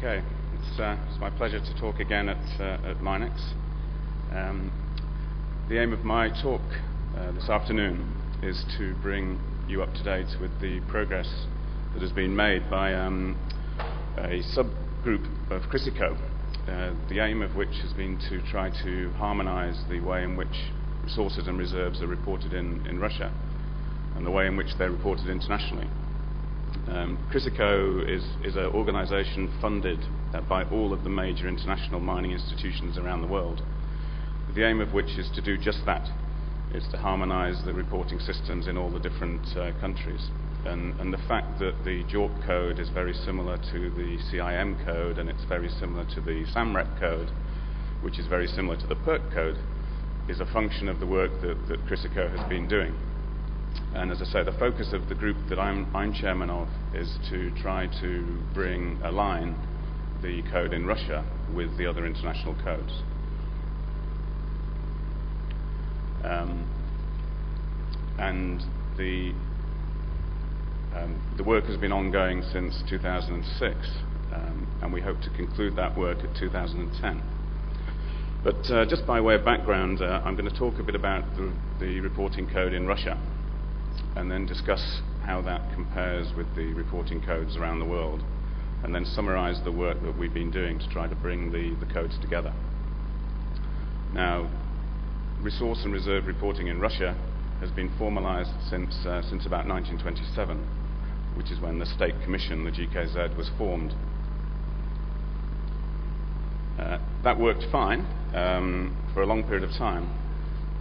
Okay, it's my pleasure to talk again at MINEX. The aim of my talk this afternoon is to bring you up to date with the progress that has been made by a subgroup of Crisico, the aim of which has been to try to harmonize the way in which resources and reserves are reported in Russia and the way in which they're reported internationally. Crisico is an organization funded by all of the major international mining institutions around the world, the aim of which is to do just that, is to harmonize the reporting systems in all the different countries. And the fact that the JORC code is very similar to the CIM code, and it's very similar to the SAMREP code, which is very similar to the PERC code, is a function of the work that Crisico has been doing. And as I say, the focus of the group that I'm chairman of is to try to align the code in Russia with the other international codes. And the work has been ongoing since 2006, and we hope to conclude that work at 2010. But just by way of background, I'm going to talk a bit about the reporting code in Russia, and then discuss how that compares with the reporting codes around the world, and then summarize the work that we've been doing to try to bring the codes together. Now, resource and reserve reporting in Russia has been formalized since about 1927, which is when the State Commission, the GKZ, was formed. That worked fine for a long period of time,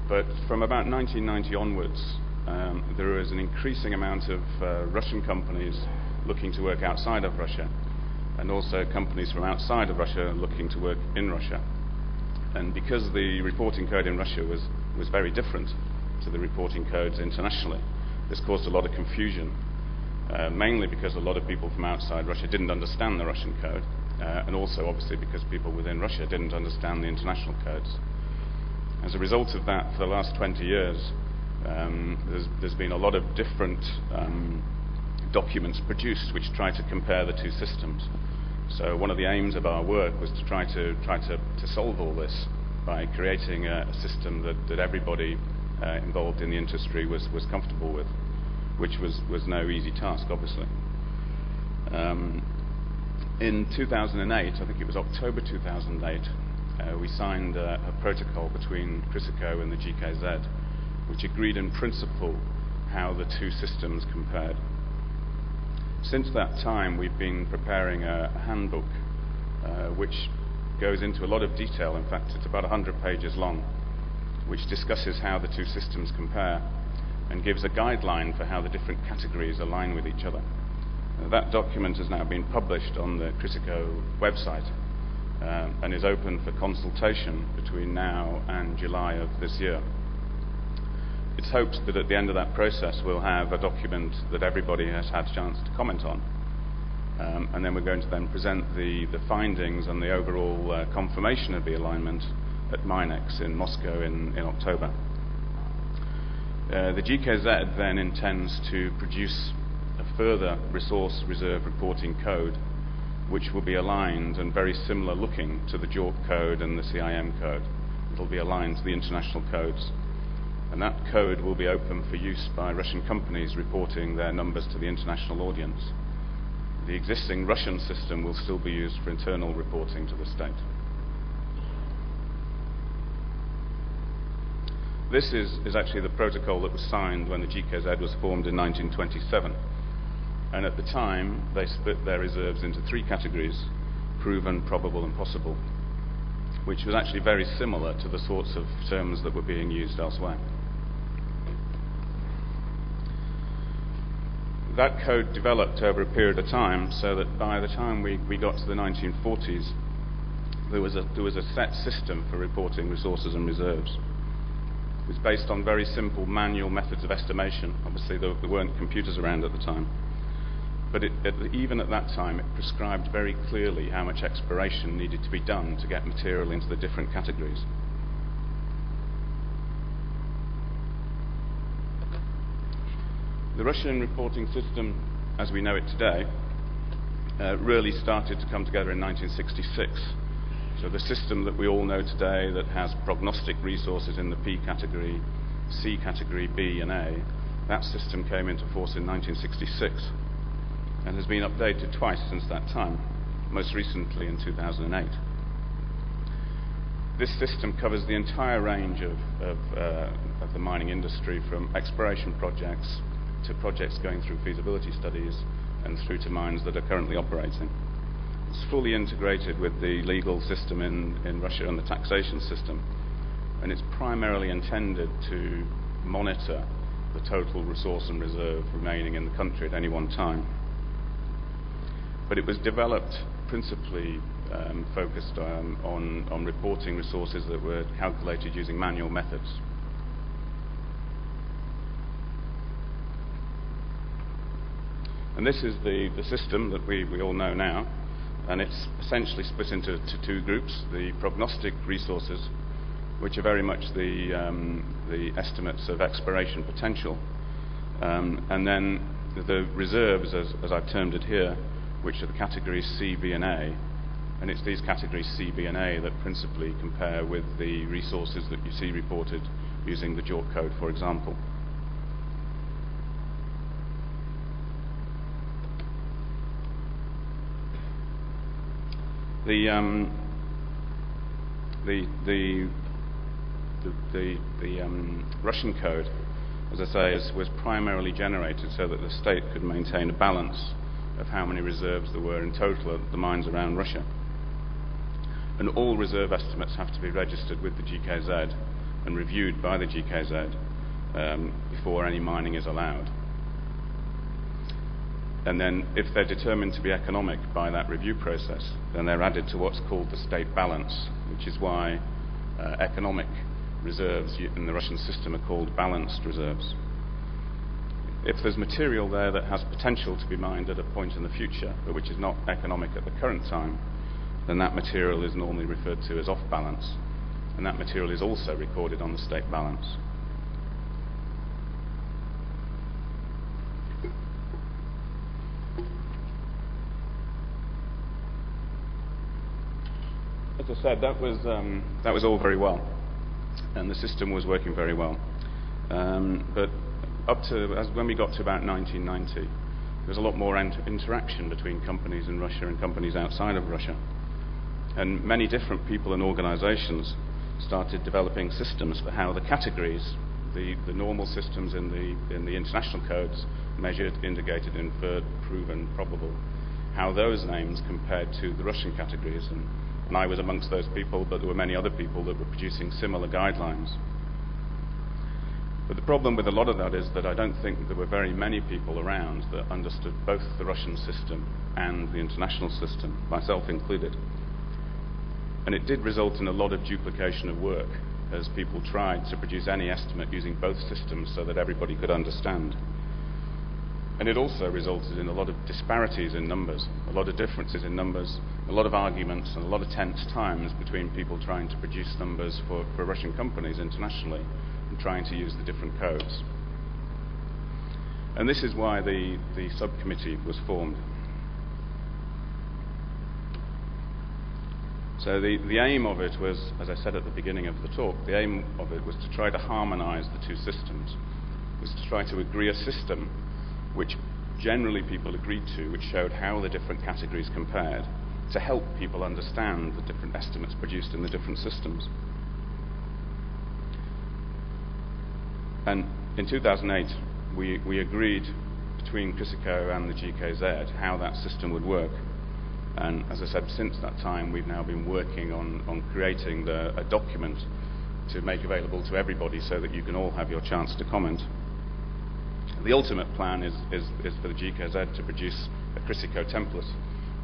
but from about 1990 onwards, there is an increasing amount of Russian companies looking to work outside of Russia, and also companies from outside of Russia looking to work in Russia. And because the reporting code in Russia was very different to the reporting codes internationally, this caused a lot of confusion, mainly because a lot of people from outside Russia didn't understand the Russian code, and also obviously because people within Russia didn't understand the international codes. As a result of that, for the last 20 years, there's been a lot of different documents produced which try to compare the two systems. So one of the aims of our work was to try to solve all this by creating a system that everybody involved in the industry was comfortable with, which was no easy task, obviously. In 2008, I think it was October 2008, we signed a protocol between Crisico and the GKZ, which agreed in principle how the two systems compared. Since that time, we've been preparing a handbook which goes into a lot of detail. In fact, it's about 100 pages long, which discusses how the two systems compare and gives a guideline for how the different categories align with each other. That document has now been published on the Crisico website and is open for consultation between now and July of this year. It's hoped that at the end of that process we'll have a document that everybody has had a chance to comment on, and then we're going to then present the findings and the overall confirmation of the alignment at MINEX in Moscow in October. The GKZ then intends to produce a further resource reserve reporting code which will be aligned and very similar looking to the JORC code and the CIM code. It'll be aligned to the international codes. And that code will be open for use by Russian companies reporting their numbers to the international audience. The existing Russian system will still be used for internal reporting to the state. This is actually the protocol that was signed when the GKZ was formed in 1927. And at the time, they split their reserves into three categories: proven, probable, and possible, which was actually very similar to the sorts of terms that were being used elsewhere. That code developed over a period of time, so that by the time we got to the 1940s, there was a set system for reporting resources and reserves. It was based on very simple manual methods of estimation. Obviously, there weren't computers around at the time. But even at that time, it prescribed very clearly how much exploration needed to be done to get material into the different categories. The Russian reporting system, as we know it today, really started to come together in 1966. So the system that we all know today that has prognostic resources in the P category, C category, B and A, that system came into force in 1966 and has been updated twice since that time, most recently in 2008. This system covers the entire range of the mining industry, from exploration projects to projects going through feasibility studies and through to mines that are currently operating. It's fully integrated with the legal system in Russia and the taxation system, and it's primarily intended to monitor the total resource and reserve remaining in the country at any one time. But it was developed principally focused on reporting resources that were calculated using manual methods. And this is the system that we all know now, and it's essentially split into two groups: the prognostic resources, which are very much the estimates of exploration potential, and then the reserves, as I've termed it here, which are the categories C, B and A. And it's these categories C, B and A that principally compare with the resources that you see reported using the JORC code, for example. The Russian code, as I say, was primarily generated so that the state could maintain a balance of how many reserves there were in total at the mines around Russia. And all reserve estimates have to be registered with the GKZ and reviewed by the GKZ before any mining is allowed. And then, if they're determined to be economic by that review process, then they're added to what's called the state balance, which is why economic reserves in the Russian system are called balanced reserves. If there's material there that has potential to be mined at a point in the future, but which is not economic at the current time, then that material is normally referred to as off balance, and that material is also recorded on the state balance. As I said, that was all very well, and the system was working very well. But when we got to about 1990, there was a lot more interaction between companies in Russia and companies outside of Russia. And many different people and organizations started developing systems for how the categories, the normal systems in the international codes, measured, indicated, inferred, proven, probable, how those names compared to the Russian categories. And I was amongst those people, but there were many other people that were producing similar guidelines. But the problem with a lot of that is that I don't think there were very many people around that understood both the Russian system and the international system, myself included. And it did result in a lot of duplication of work as people tried to produce any estimate using both systems so that everybody could understand. And it also resulted in a lot of disparities in numbers, a lot of differences in numbers, a lot of arguments and a lot of tense times between people trying to produce numbers for Russian companies internationally and trying to use the different codes. And this is why the subcommittee was formed. So the aim of it was, as I said at the beginning of the talk, the aim of it was to try to harmonize the two systems, was to try to agree a system which generally people agreed to, which showed how the different categories compared, to help people understand the different estimates produced in the different systems. And in 2008, we agreed between Chrysico and the GKZ how that system would work. And as I said, since that time, we've now been working on creating a document to make available to everybody so that you can all have your chance to comment. The ultimate plan is for the GKZ to produce a Chrysico template,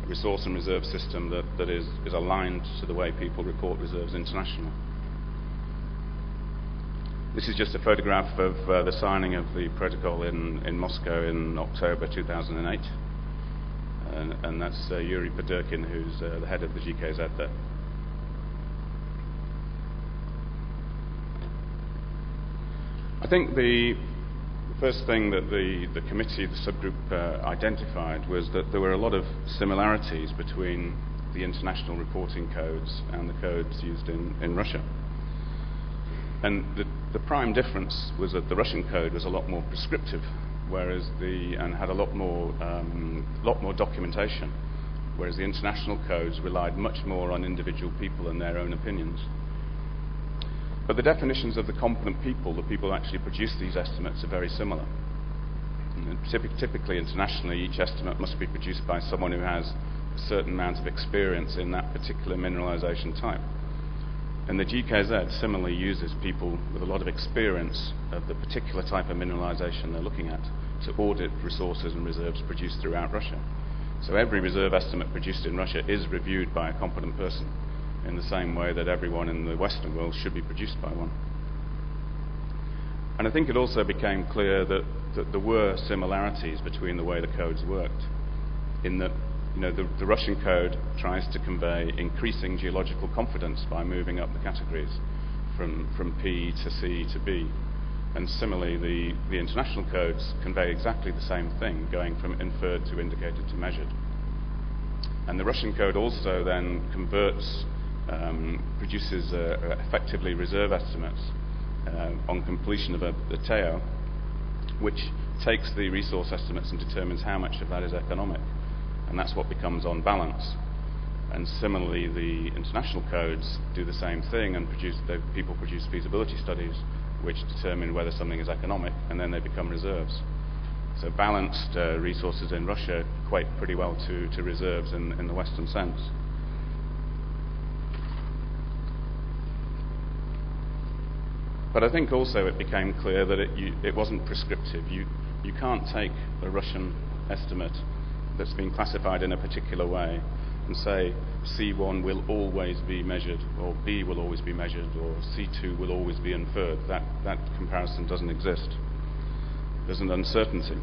a resource and reserve system that is aligned to the way people report reserves internationally. This is just a photograph of the signing of the protocol in Moscow in October 2008. And that's Yuri Podurkin, who's the head of the GKZ there. I think first thing that the committee, the subgroup, identified was that there were a lot of similarities between the international reporting codes and the codes used in Russia. And the prime difference was that the Russian code was a lot more prescriptive, and had a lot more documentation, whereas the international codes relied much more on individual people and their own opinions. But the definitions of the competent people, the people who actually produce these estimates, are very similar. And typically, internationally, each estimate must be produced by someone who has a certain amount of experience in that particular mineralization type. And the GKZ similarly uses people with a lot of experience of the particular type of mineralization they're looking at to audit resources and reserves produced throughout Russia. So every reserve estimate produced in Russia is reviewed by a competent person, in the same way that everyone in the Western world should be produced by one. And I think it also became clear that there were similarities between the way the codes worked, in that the Russian code tries to convey increasing geological confidence by moving up the categories from P to C to B. And similarly, the international codes convey exactly the same thing, going from inferred to indicated to measured. And the Russian code also then produces effectively reserve estimates on completion of a TEO, which takes the resource estimates and determines how much of that is economic. And that's what becomes on balance. And similarly, the international codes do the same thing, and people produce feasibility studies which determine whether something is economic, and then they become reserves. So balanced resources in Russia equate pretty well to reserves in the Western sense. But I think also it became clear that it wasn't prescriptive. You can't take a Russian estimate that's been classified in a particular way and say C1 will always be measured, or B will always be measured, or C2 will always be inferred. That comparison doesn't exist. There's an uncertainty.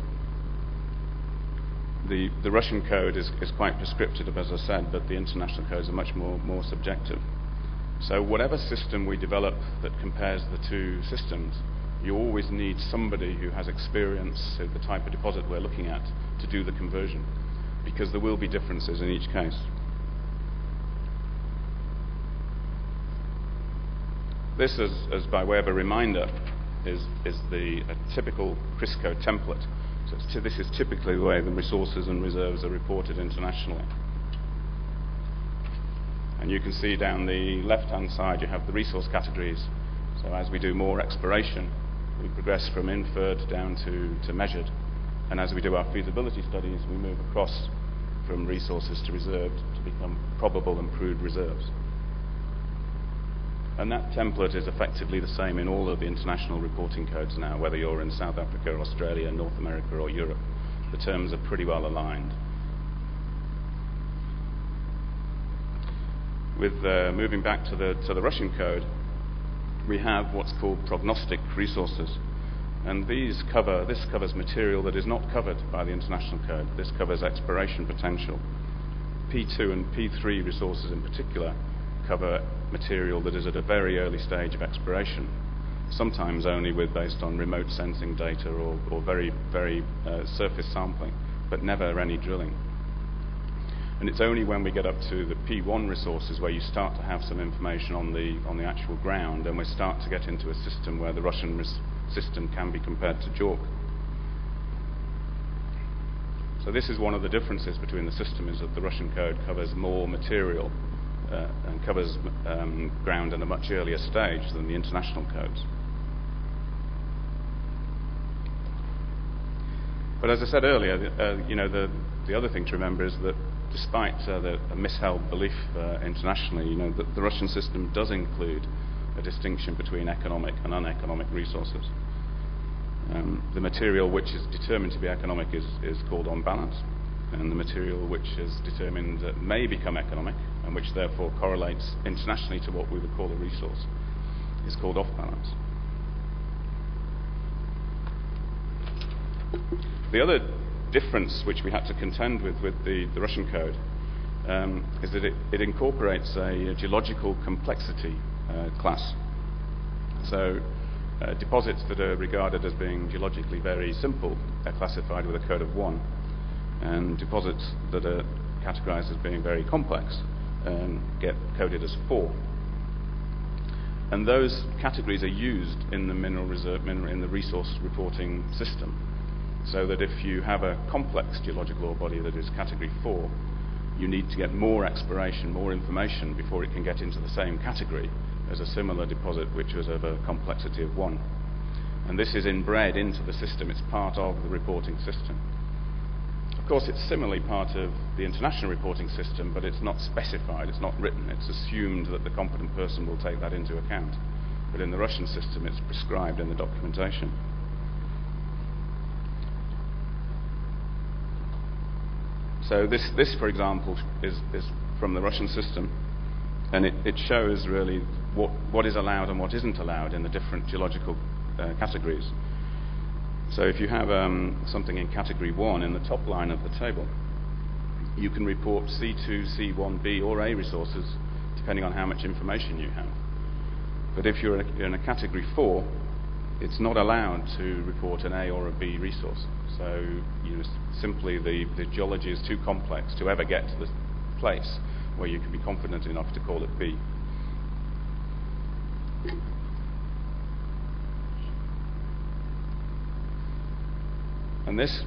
The Russian code is quite prescriptive, as I said, but the international codes are much more subjective. So whatever system we develop that compares the two systems, you always need somebody who has experience of the type of deposit we're looking at to do the conversion, because there will be differences in each case. This, as by way of a reminder, is a typical CRISCO template. So this is typically the way the resources and reserves are reported internationally. And you can see down the left-hand side you have the resource categories. So as we do more exploration, we progress from inferred down to measured. And as we do our feasibility studies, we move across from resources to reserved to become probable and proved reserves. And that template is effectively the same in all of the international reporting codes now, whether you're in South Africa, Australia, North America, or Europe. The terms are pretty well aligned. With moving back to the Russian code, we have what's called prognostic resources, and this covers material that is not covered by the international code. This covers exploration potential. P2 and P3 resources in particular cover material that is at a very early stage of exploration, sometimes only based on remote sensing data or very surface sampling, but never any drilling. And it's only when we get up to the P1 resources where you start to have some information on the actual ground, and we start to get into a system where the Russian system can be compared to JORC. So this is one of the differences between the system, is that the Russian code covers more material and covers ground at a much earlier stage than the international codes. But as I said earlier, the other thing to remember is that despite a misheld belief internationally, that the Russian system does include a distinction between economic and uneconomic resources. The material which is determined to be economic is called on balance, and the material which is determined may become economic, and which therefore correlates internationally to what we would call a resource, is called off balance. The other difference which we had to contend with the Russian code is that it incorporates a geological complexity class. So Deposits that are regarded as being geologically very simple are classified with a code of 1, and deposits that are categorized as being very complex get coded as 4. And those categories are used in the in the resource reporting system, so that if you have a complex geological ore body that is category 4, you need to get more exploration, more information before it can get into the same category as a similar deposit which was of a complexity of 1. And this is inbred into the system. It's part of the reporting system. Of course, it's similarly part of the international reporting system, but it's not specified, it's not written. It's assumed that the competent person will take that into account. But in the Russian system, it's prescribed in the documentation. So this, for example, is from the Russian system, and it shows really what is allowed and what isn't allowed in the different geological categories. So if you have something in category 1 in the top line of the table, you can report C2, C1, B or A resources depending on how much information you have. But if you're in a category 4, it's not allowed to report an A or a B resource. So simply the geology is too complex to ever get to the place where you can be confident enough to call it B. And this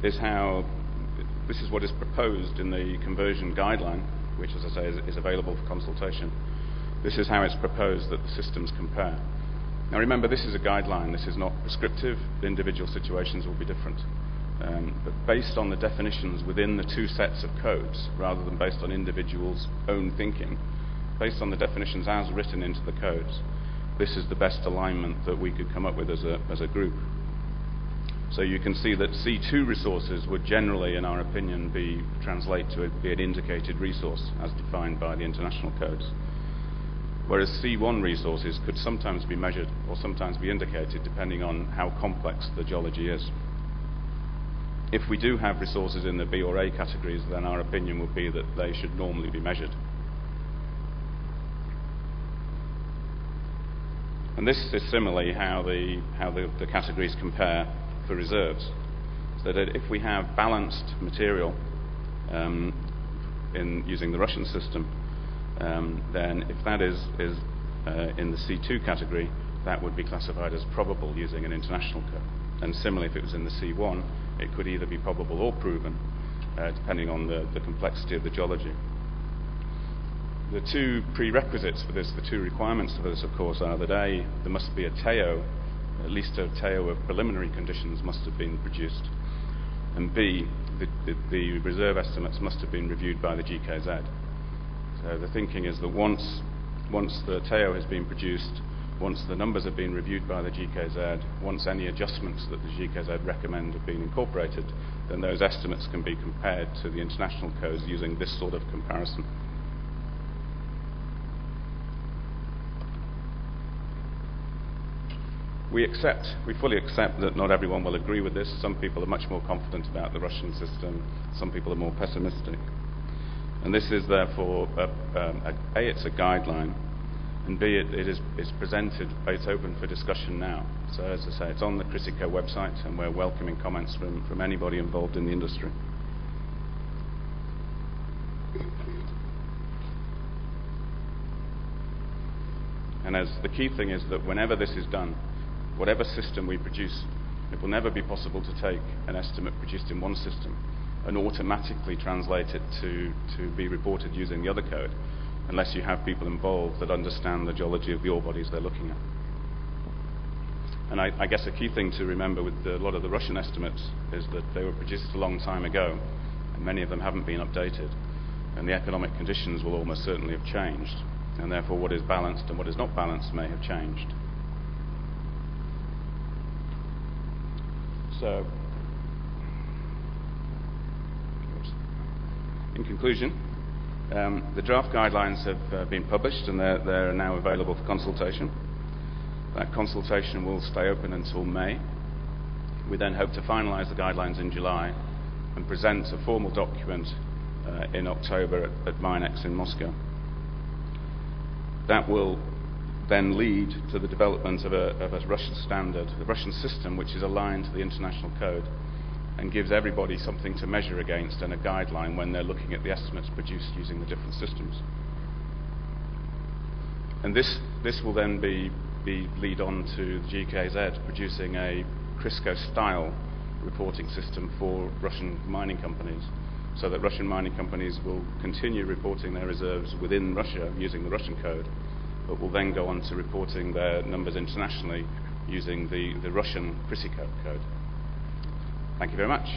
is what is proposed in the conversion guideline, which, as I say, is available for consultation. This is how it's proposed that the systems compare. Now remember, this is a guideline, this is not prescriptive. The individual situations will be different. But based on the definitions within the two sets of codes, rather than based on individuals' own thinking, based on the definitions as written into the codes, this is the best alignment that we could come up with as a group. So you can see that C2 resources would generally, in our opinion, translate to be an indicated resource as defined by the international codes. Whereas C1 resources could sometimes be measured or sometimes be indicated depending on how complex the geology is. If we do have resources in the B or A categories, then our opinion would be that they should normally be measured. And this is similarly how the categories compare for reserves. So that if we have balanced material in using the Russian system, then if that is in the C2 category, that would be classified as probable using an international code. And similarly, if it was in the C1, it could either be probable or proven, depending on the complexity of the geology. The two prerequisites for this, the two requirements for this, of course, are that A, there must be a TAO, at least a TAO of preliminary conditions must have been produced, and B, the reserve estimates must have been reviewed by the GKZ. So the thinking is that once the TAO has been produced, once the numbers have been reviewed by the GKZ, once any adjustments that the GKZ recommend have been incorporated, then those estimates can be compared to the international codes using this sort of comparison. We fully accept that not everyone will agree with this. Some people are much more confident about the Russian system, some people are more pessimistic. And this is therefore, A, it's a guideline, and B, it's presented, it's open for discussion now. So as I say, it's on the Critico website, and we're welcoming comments from anybody involved in the industry. And as the key thing is that whenever this is done, whatever system we produce, it will never be possible to take an estimate produced in one system and automatically translate it to be reported using the other code, unless you have people involved that understand the geology of the ore bodies they're looking at. And I guess a key thing to remember with a lot of the Russian estimates is that they were produced a long time ago, and many of them haven't been updated, and the economic conditions will almost certainly have changed, and therefore what is balanced and what is not balanced may have changed. So, in conclusion, the draft guidelines have been published and they're now available for consultation. That consultation will stay open until May. We then hope to finalise the guidelines in July and present a formal document in October at MINEX in Moscow. That will then lead to the development of a Russian standard, the Russian system, which is aligned to the international code and gives everybody something to measure against and a guideline when they're looking at the estimates produced using the different systems. And this will then be lead on to the GKZ producing a Crisco-style reporting system for Russian mining companies, so that Russian mining companies will continue reporting their reserves within Russia using the Russian code, but will then go on to reporting their numbers internationally using the Russian Crisco code. Thank you very much.